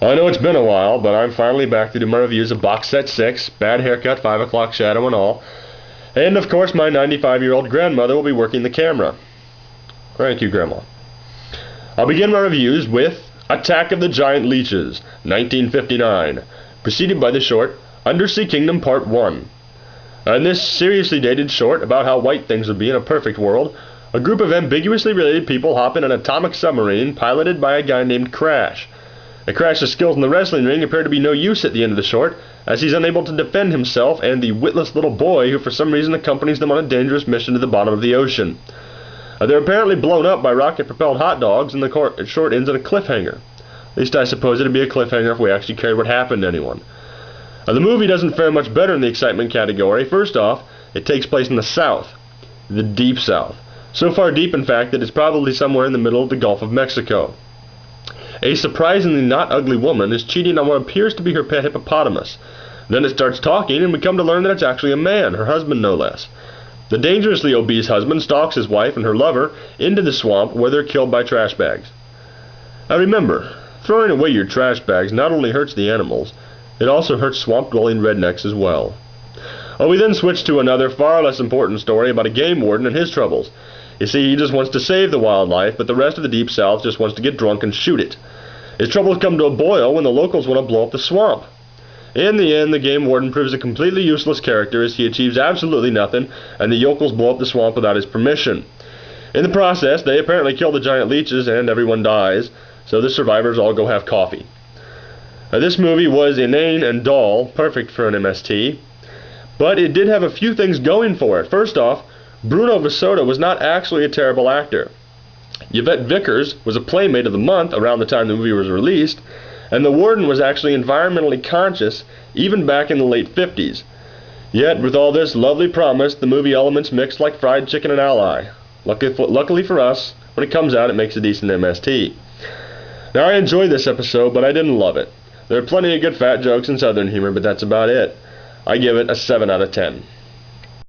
I know it's been a while, but I'm finally back to do my reviews of Box Set 6, Bad Haircut, 5 O'Clock Shadow and all. And of course my 95-year-old grandmother will be working the camera. Thank you, Grandma. I'll begin my reviews with Attack of the Giant Leeches, 1959, preceded by the short Undersea Kingdom Part 1. In this seriously dated short about how white things would be in a perfect world, a group of ambiguously related people hop in an atomic submarine piloted by a guy named Crash. Crash's skills in the wrestling ring appear to be no use at the end of the short, as he's unable to defend himself and the witless little boy who for some reason accompanies them on a dangerous mission to the bottom of the ocean. They're apparently blown up by rocket-propelled hot dogs, and the short ends at a cliffhanger. At least I suppose it'd be a cliffhanger if we actually cared what happened to anyone. The movie doesn't fare much better in the excitement category. First off, it takes place in the South, the Deep South. So far deep, in fact, that it's probably somewhere in the middle of the Gulf of Mexico. A surprisingly not ugly woman is cheating on what appears to be her pet hippopotamus. Then it starts talking, and we come to learn that it's actually a man, her husband no less. The dangerously obese husband stalks his wife and her lover into the swamp where they're killed by trash bags. Now remember, throwing away your trash bags not only hurts the animals, it also hurts swamp-dwelling rednecks as well. We then switch to another far less important story about a game warden and his troubles. You see, he just wants to save the wildlife, but the rest of the Deep South just wants to get drunk and shoot it. His troubles come to a boil when the locals want to blow up the swamp. In the end, the game warden proves a completely useless character as he achieves absolutely nothing, and the yokels blow up the swamp without his permission. In the process, they apparently kill the giant leeches and everyone dies, so the survivors all go have coffee. This movie was inane and dull, perfect for an MST, but it did have a few things going for it. First off, Bruno Vasoda was not actually a terrible actor. Yvette Vickers was a Playmate of the Month around the time the movie was released, and the warden was actually environmentally conscious even back in the late 50s. Yet, with all this lovely promise, the movie elements mixed like fried chicken and Ally. Luckily for us, when it comes out, it makes a decent MST. Now, I enjoyed this episode, but I didn't love it. There are plenty of good fat jokes and southern humor, but that's about it. I give it a 7 out of 10.